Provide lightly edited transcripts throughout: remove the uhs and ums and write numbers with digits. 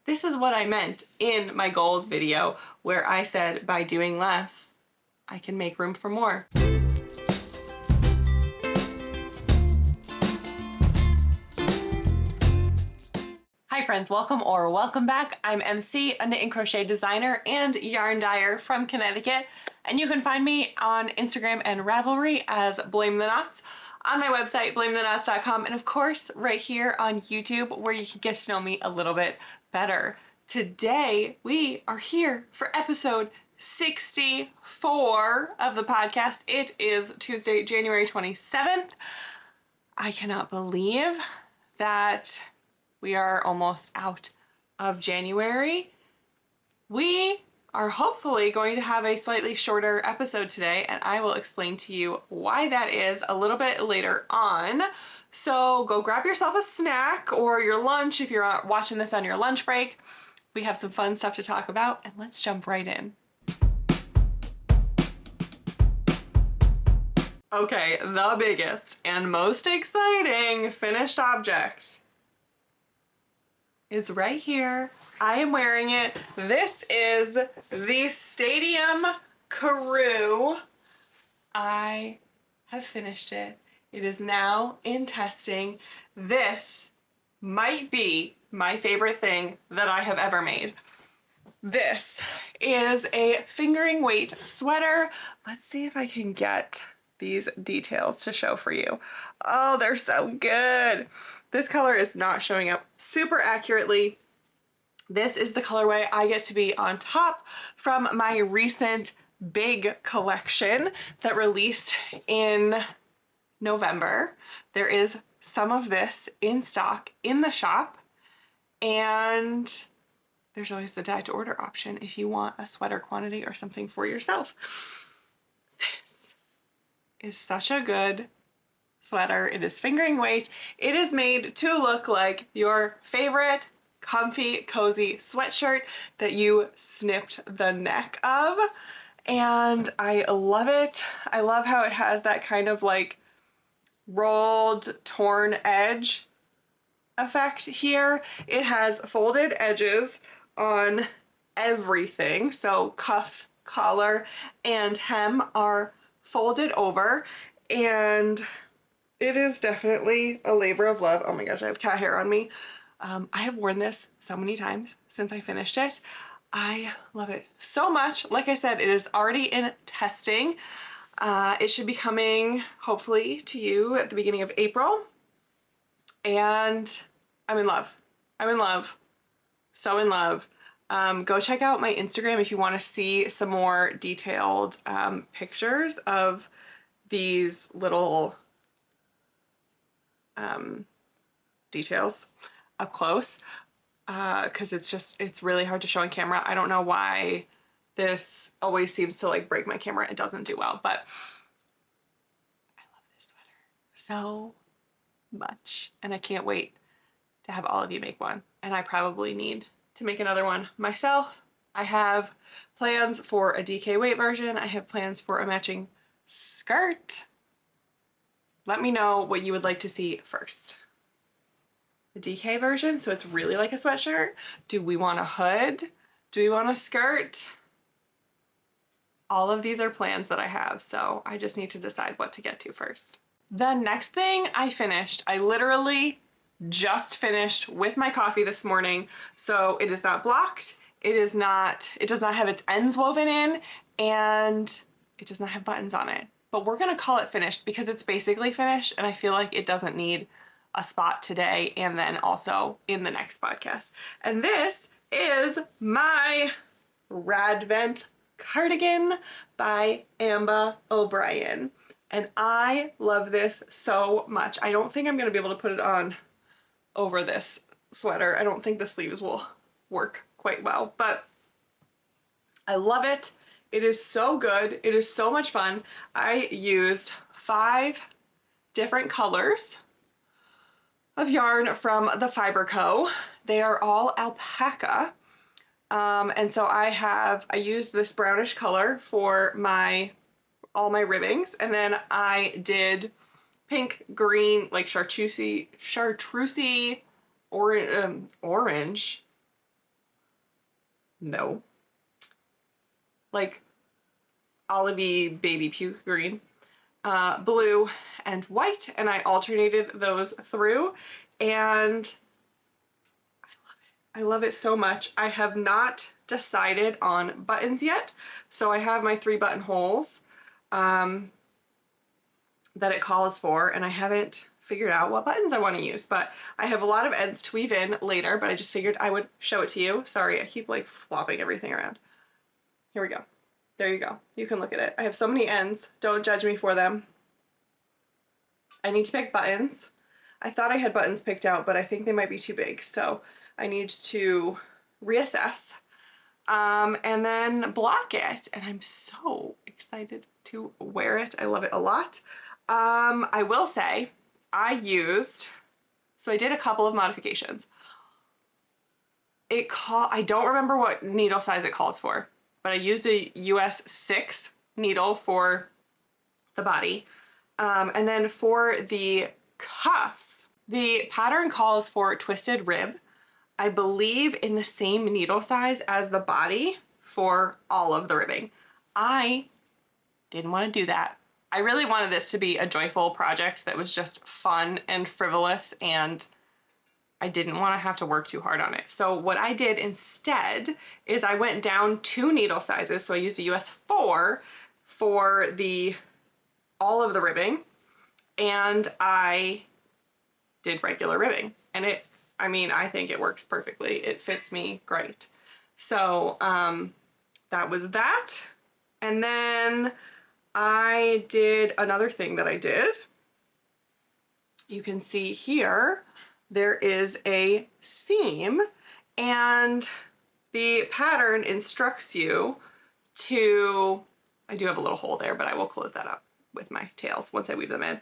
This is what I meant in my goals video where I said by doing less, I can make room for more. Hi friends, welcome or welcome back. I'm MC, a knit and crochet designer and yarn dyer from Connecticut, and you can find me on Instagram and Ravelry as Blame the Knots, on my website blametheknots.com, and of course right here on YouTube where you can get to know me a little bit better. Today we are here for episode 64 of the podcast. It is Tuesday, January 27th. I cannot believe that we are almost out of January. We are hopefully going to have a slightly shorter episode today, and I will explain to you why that is a little bit later on. So go grab yourself a snack or your lunch if you're watching this on your lunch break. We have some fun stuff to talk about, and let's jump right in. Okay, the biggest and most exciting finished object is right here. I am wearing it. This is the Stadium Carew. I have finished it. It is now in testing. This might be my favorite thing that I have ever made. This is a fingering weight sweater. Let's see if I can get these details to show for you. Oh, they're so good. This color is not showing up super accurately. This is the colorway I get to be on top from my recent big collection that released in November. There is some of this in stock in the shop, and there's always the dye to order option if you want a sweater quantity or something for yourself. This is such a good sweater. It is fingering weight. It is made to look like your favorite comfy, cozy sweatshirt that you snipped the neck of, and I love it. I love how it has that kind of like rolled, torn edge effect here. It has folded edges on everything, so cuffs, collar, and hem are folded over, and it is definitely a labor of love. Oh my gosh, I have cat hair on me. I have worn this so many times since I finished it. I love it so much. Like I said, it is already in testing. It should be coming hopefully to you at the beginning of April. And I'm in love. I'm in love. So in love. Go check out my Instagram if you want to see some more detailed pictures of these little details up close, because it's really hard to show on camera. I don't know why this always seems to like break my camera. It doesn't do well, but I love this sweater so much, and I can't wait to have all of you make one. And I probably need to make another one myself. I have plans for a DK weight version. I have plans for a matching skirt. Let me know what you would like to see first. The DK version, so it's really like a sweatshirt. Do we want a hood? Do we want a skirt? All of these are plans that I have, so I just need to decide what to get to first. The next thing I finished, I literally just finished with my coffee this morning, so it is not blocked, it does not have its ends woven in, and it does not have buttons on it. But we're gonna call it finished because it's basically finished, and I feel like it doesn't need a spot today and then also in the next podcast. And this is my Radvent cardigan by Amba O'Brien. And I love this so much. I don't think I'm gonna be able to put it on over this sweater. I don't think the sleeves will work quite well, but I love it. It is so good. It is so much fun. I used 5 different colors of yarn from the Fiber Co. They are all alpaca. And so I used this brownish color for all my ribbings, and then I did pink, green, like chartreusey orange. no, like olivey baby puke green, blue and white, and I alternated those through, and I love it so much. I have not decided on buttons yet, so I have my 3 buttonholes that it calls for, and I haven't figured out what buttons I want to use, but I have a lot of ends to weave in later, but I just figured I would show it to you. Sorry, I keep like flopping everything around. Here we go. There you go. You can look at it. I have so many ends. Don't judge me for them. I need to pick buttons. I thought I had buttons picked out, but I think they might be too big, so I need to reassess and then block it, and I'm so excited to wear it. I love it a lot. I will say I did a couple of modifications. I don't remember what needle size it calls for, but I used a US 6 needle for the body. And then for the cuffs, the pattern calls for twisted rib, I believe in the same needle size as the body for all of the ribbing. I didn't want to do that. I really wanted this to be a joyful project that was just fun and frivolous, and I didn't want to have to work too hard on it. So what I did instead is I went down 2 needle sizes. So I used a US 4 for all of the ribbing, and I did regular ribbing, and I think it works perfectly. It fits me great. So that was that. And then I did another thing that I did. You can see here, there is a seam, and the pattern instructs you to, I do have a little hole there, but I will close that up with my tails once I weave them in.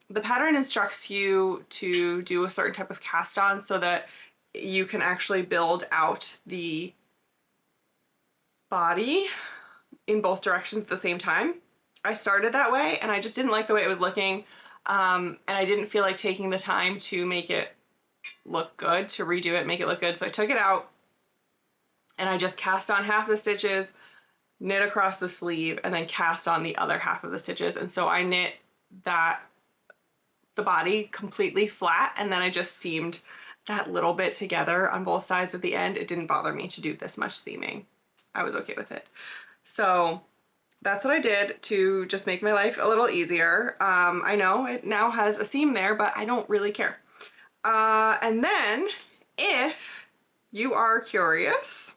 The pattern instructs you to do a certain type of cast on so that you can actually build out the body in both directions at the same time. I started that way and I just didn't like the way it was looking, and I didn't feel like taking the time to make it look good, to redo it, make it look good. So I took it out and I just cast on half the stitches, knit across the sleeve, and then cast on the other half of the stitches. And so I knit the body completely flat, and then I just seamed that little bit together on both sides at the end. It didn't bother me to do this much seaming. I was okay with it. So that's what I did to just make my life a little easier. I know it now has a seam there, but I don't really care. And then if you are curious,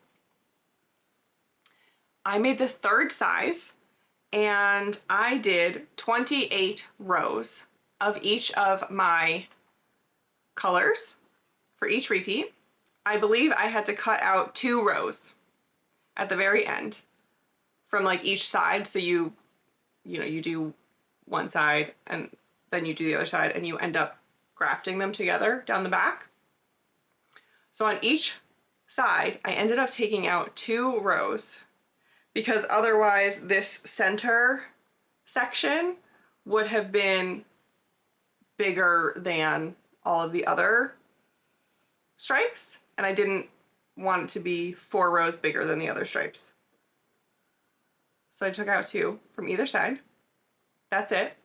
I made the 3rd size, and I did 28 rows of each of my colors for each repeat. I believe I had to cut out 2 rows at the very end from like each side. So you do one side and then you do the other side, and you end up grafting them together down the back. So on each side, I ended up taking out 2 rows, because otherwise this center section would have been bigger than all of the other stripes, and I didn't want it to be 4 rows bigger than the other stripes. So I took out 2 from either side. That's it.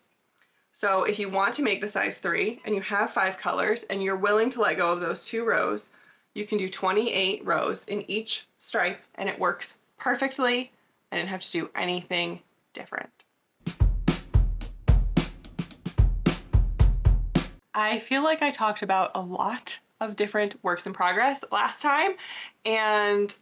So if you want to make the size 3 and you have 5 colors and you're willing to let go of those 2 rows, you can do 28 rows in each stripe, and it works perfectly. I didn't have to do anything different. I feel like I talked about a lot of different works in progress last time, and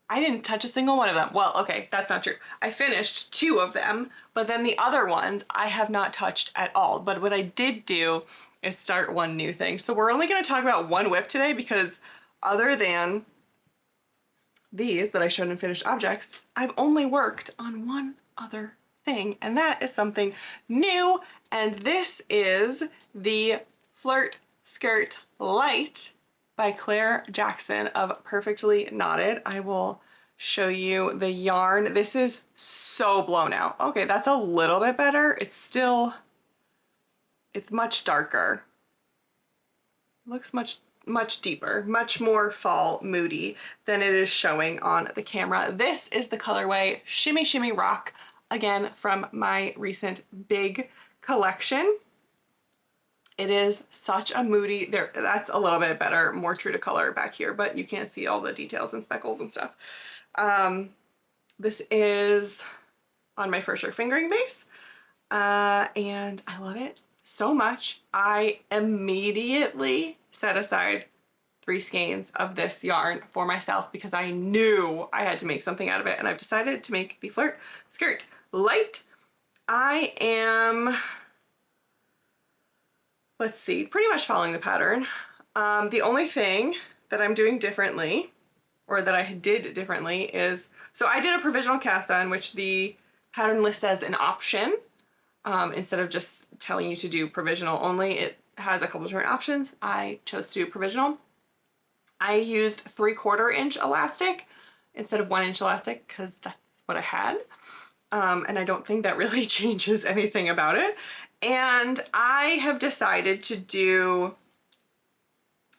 I didn't touch a single one of them. Well, okay, that's not true. I finished 2 of them, but then the other ones I have not touched at all. But what I did do is start one new thing. So we're only gonna talk about one whip today, because other than these that I showed in finished objects, I've only worked on one other thing, and that is something new, and this is the Flirt Skirt Light by Claire Jackson of Perfectly Knotted. I will show you the yarn. This is so blown out. Okay, that's a little bit better. It's much darker. Looks much, much deeper, much more fall moody than it is showing on the camera. This is the colorway Shimmy Shimmy Rock, again from my recent big collection. It is such a moody, there, that's a little bit better, more true to color back here, but you can't see all the details and speckles and stuff. This is on my For Sure fingering base, and I love it so much. I immediately set aside 3 skeins of this yarn for myself because I knew I had to make something out of it, and I've decided to make the Flirt Skirt Light. I am, let's see, pretty much following the pattern. The only thing that I'm doing differently, or that I did differently, is, so I did a provisional cast on, which the pattern list as an option. Instead of just telling you to do provisional only, it has a couple different options. I chose to do provisional. I used 3/4 inch elastic instead of 1 inch elastic because that's what I had. And I don't think that really changes anything about it. And I have decided to do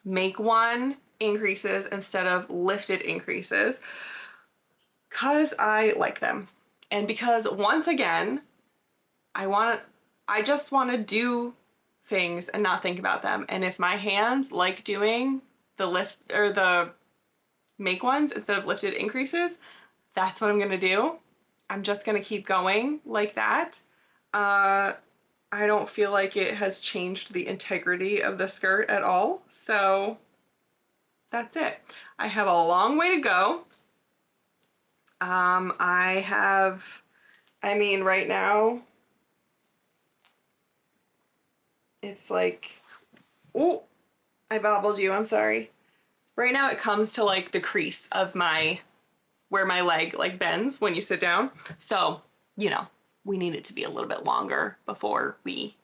make one increases instead of lifted increases because I like them. And because once again, I just want to do things and not think about them. And if my hands like doing the lift or the make ones instead of lifted increases, that's what I'm gonna do. I'm just gonna keep going like that. I don't feel like it has changed the integrity of the skirt at all. So that's it. I have a long way to go. I mean, right now, it's like, oh, I bobbled you, I'm sorry. Right now it comes to like the crease of where my leg like bends when you sit down. So, you know, we need it to be a little bit longer before we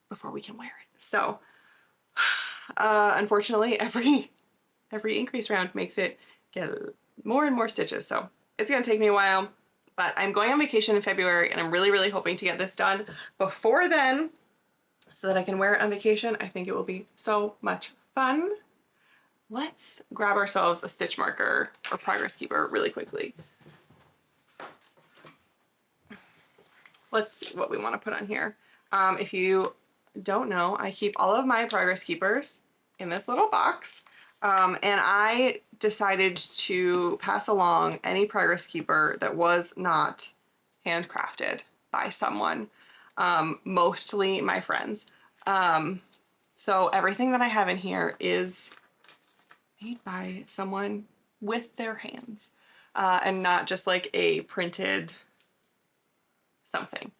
can wear it. So, unfortunately, every increase round makes it get more and more stitches. So it's gonna take me a while. But I'm going on vacation in February and I'm really, really hoping to get this done before then so that I can wear it on vacation. I think it will be so much fun. Let's grab ourselves a stitch marker or progress keeper really quickly. Let's see what we want to put on here. If you don't know, I keep all of my progress keepers in this little box. And I decided to pass along any progress keeper that was not handcrafted by someone, mostly my friends. So everything that I have in here is made by someone with their hands, and not just like a printed something.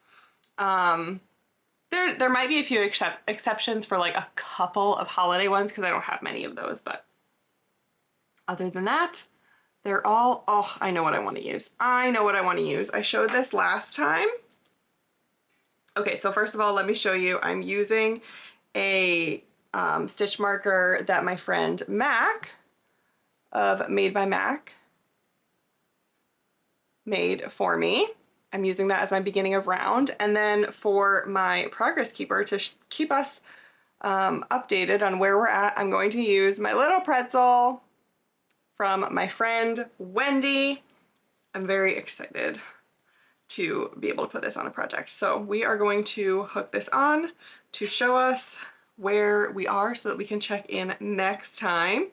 There might be a few exceptions for like a couple of holiday ones because I don't have many of those, but other than that, they're all, oh, I know what I want to use. I know what I want to use. I showed this last time. Okay, so first of all, let me show you. I'm using a stitch marker that my friend Mac of Made by Mac made for me. I'm using that as my beginning of round. And then for my progress keeper to keep us updated on where we're at, I'm going to use my little pretzel from my friend Wendy. I'm very excited to be able to put this on a project. So we are going to hook this on to show us where we are so that we can check in next time.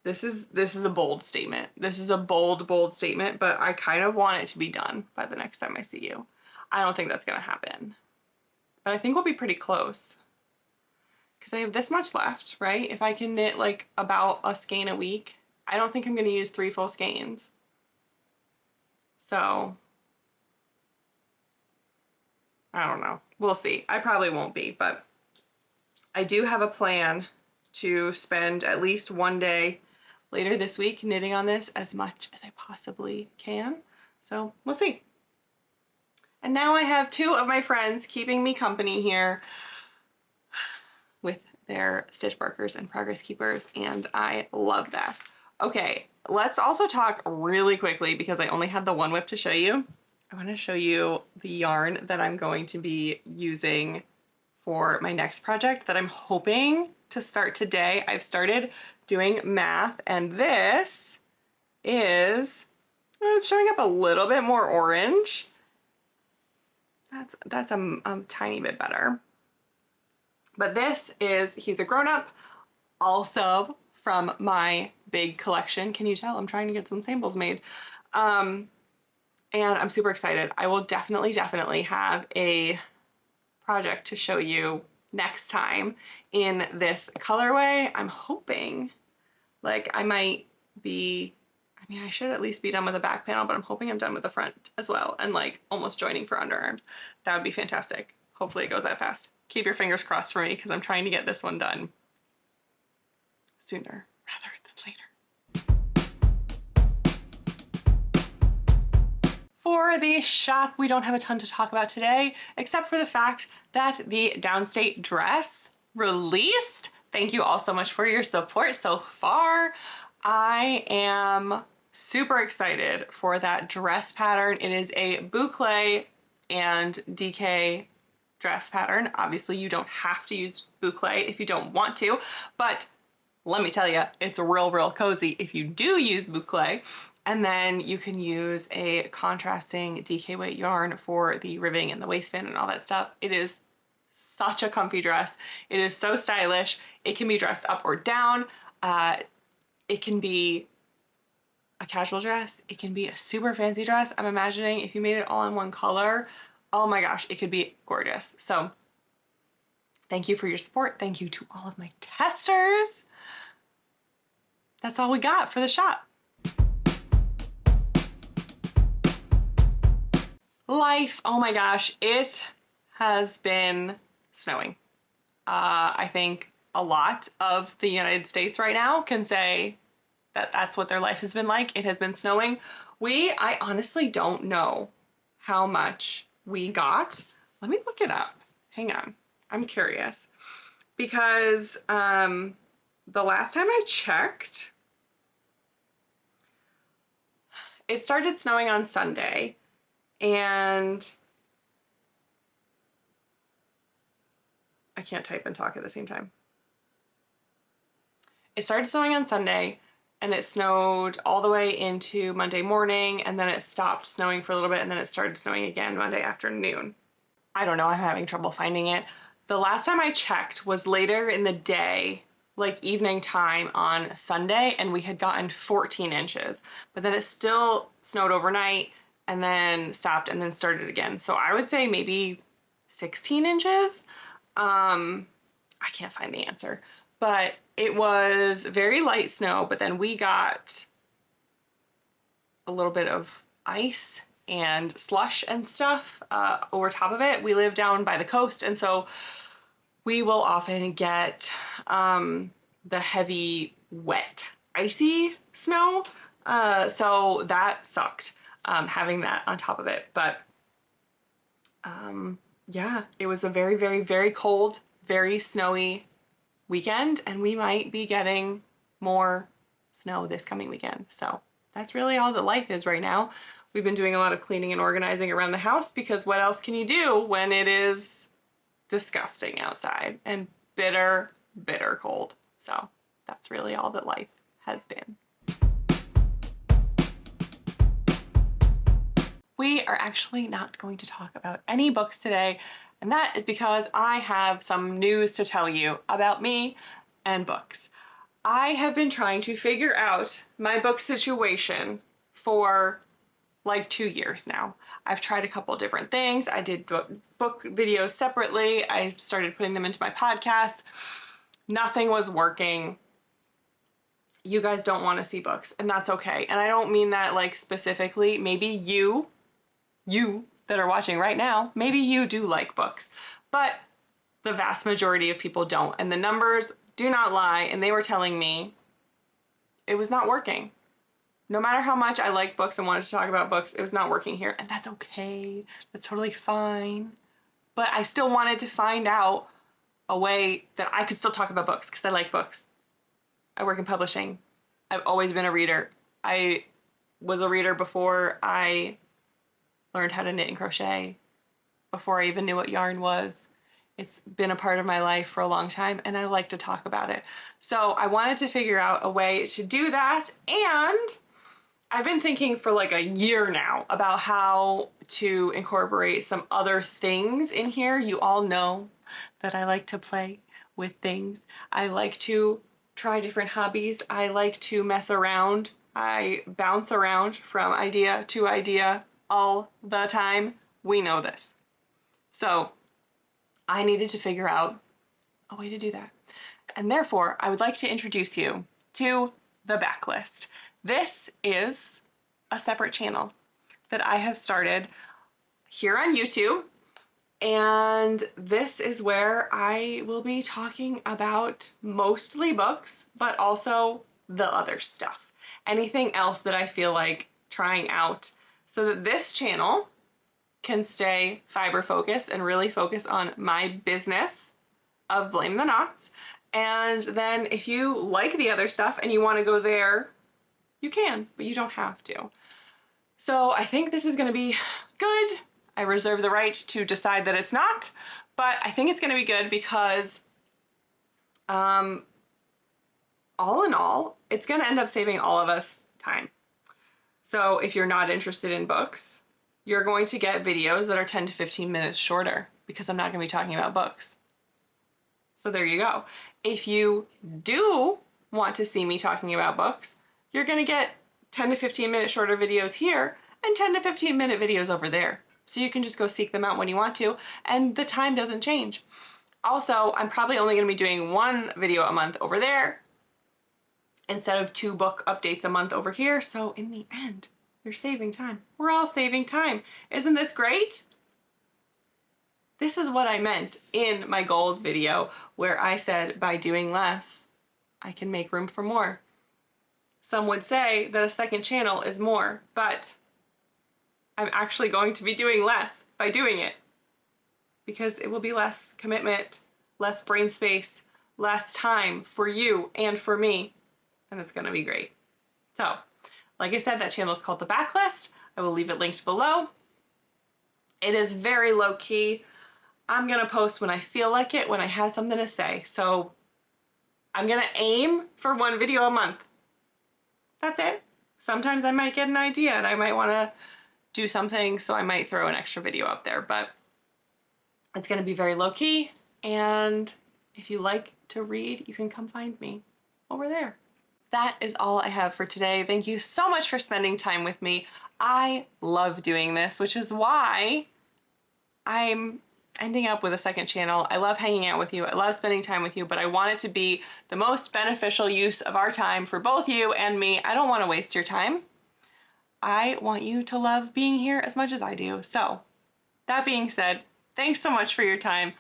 This is a bold statement. This is a bold statement, but I kind of want it to be done by the next time I see you. I don't think that's gonna happen, but I think we'll be pretty close because I have this much left, right? If I can knit like about a skein a week, I don't think I'm gonna use 3 full skeins. So I don't know, we'll see. I probably won't be, but I do have a plan to spend at least one day later this week knitting on this as much as I possibly can. So we'll see. And now I have 2 of my friends keeping me company here with their stitch markers and progress keepers, and I love that. Okay, let's also talk really quickly because I only had the one whip to show you I want to show you the yarn that I'm going to be using for my next project that I'm hoping to start today. I've started doing math, and this is, it's showing up a little bit more orange. That's a tiny bit better. But this is, he's a grown-up, also from my big collection. Can you tell? I'm trying to get some samples made. And I'm super excited. I will definitely have a project to show you next time in this colorway. I'm hoping, like, I might be, I mean, I should at least be done with the back panel, but I'm hoping I'm done with the front as well and like almost joining for underarms. That would be fantastic. Hopefully it goes that fast. Keep your fingers crossed for me because I'm trying to get this one done sooner rather than later. For the shop, we don't have a ton to talk about today, except for the fact that the Downstate dress released. Thank you all so much for your support so far. I am super excited for that dress pattern. It is a boucle and DK dress pattern. Obviously, you don't have to use boucle if you don't want to, but let me tell you, it's real cozy if you do use boucle. And then you can use a contrasting DK weight yarn for the ribbing and the waistband and all that stuff. It is such a comfy dress. It is so stylish. It can be dressed up or down. It can be a casual dress. It can be a super fancy dress. I'm imagining if you made it all in one color, oh my gosh, it could be gorgeous. So thank you for your support. Thank you to all of my testers. That's all we got for the shop. Life, oh my gosh, it has been snowing. I think a lot of the United States right now can say that that's what their life has been like. It has been snowing. I honestly don't know how much we got. Let me look it up. Hang on, I'm curious. Because the last time I checked, it started snowing on Sunday. And I can't type and talk at the same time. It started snowing on Sunday and it snowed all the way into Monday morning, and then it stopped snowing for a little bit, and then it started snowing again Monday afternoon. I don't know, I'm having trouble finding it. The last time I checked was later in the day, like evening time on Sunday, and we had gotten 14 inches, but then it still snowed overnight and then stopped and then started again. So I would say maybe 16 inches. I can't find the answer, but it was very light snow, but then we got a little bit of ice and slush and stuff over top of it. We live down by the coast, and so we will often get the heavy, wet, icy snow. So that sucked. Having that on top of it. But yeah, it was a very cold, very snowy weekend, and we might be getting more snow this coming weekend. So that's really all that life is right now. We've been doing a lot of cleaning and organizing around the house because what else can you do when it is disgusting outside and bitter cold? So that's really all that life has been. We are actually not going to talk about any books today, and that is because I have some news to tell you about me and books. I have been trying to figure out my book situation for like 2 years now. I've tried a couple different things. I did book videos separately. I started putting them into my podcast. Nothing was working. You guys don't want to see books, and that's okay. And I don't mean that like specifically. Maybe you that are watching right now, maybe you do like books, but the vast majority of people don't. And the numbers do not lie. And they were telling me it was not working. No matter how much I like books and wanted to talk about books, it was not working here. And that's okay. That's totally fine. But I still wanted to find out a way that I could still talk about books because I like books. I work in publishing. I've always been a reader. I was a reader before I learned how to knit and crochet before I even knew what yarn was. It's been a part of my life for a long time and I like to talk about it. So I wanted to figure out a way to do that, and I've been thinking for like a year now about how to incorporate some other things in here. You all know that I like to play with things. I like to try different hobbies. I like to mess around. I bounce around from idea to idea all the time. We know this. So I needed to figure out a way to do that. And therefore, I would like to introduce you to the Backlist. This is a separate channel that I have started here on YouTube. And this is where I will be talking about mostly books, but also the other stuff. Anything else that I feel like trying out, so that this channel can stay fiber focused and really focus on my business of Blame the Knots. And then if you like the other stuff and you want to go there, you can, but you don't have to. So I think this is going to be good. I reserve the right to decide that it's not, but I think it's going to be good because all in all, it's going to end up saving all of us time. So if you're not interested in books, you're going to get videos that are 10 to 15 minutes shorter because I'm not going to be talking about books. So there you go. If you do want to see me talking about books, you're going to get 10 to 15 minute shorter videos here and 10 to 15 minute videos over there. So you can just go seek them out when you want to, and the time doesn't change. Also, I'm probably only going to be doing one video a month over there instead of 2 book updates a month over here. So in the end, you're saving time. We're all saving time. Isn't this great? This is what I meant in my goals video where I said by doing less, I can make room for more. Some would say that a second channel is more, but I'm actually going to be doing less by doing it because it will be less commitment, less brain space, less time for you and for me, and it's going to be great. So, like I said, that channel is called The Backlist. I will leave it linked below. It is very low key. I'm going to post when I feel like it, when I have something to say. So I'm going to aim for 1 video a month. That's it. Sometimes I might get an idea and I might want to do something, so I might throw an extra video up there, but it's going to be very low key. And if you like to read, you can come find me over there. That is all I have for today. Thank you so much for spending time with me. I love doing this, which is why I'm ending up with a second channel. I love hanging out with you. I love spending time with you, but I want it to be the most beneficial use of our time for both you and me. I don't want to waste your time. I want you to love being here as much as I do. So that being said, thanks so much for your time.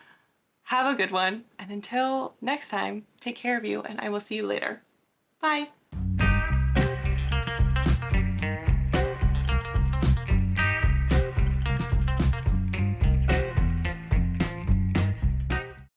Have a good one. And until next time, take care of you and I will see you later. Bye.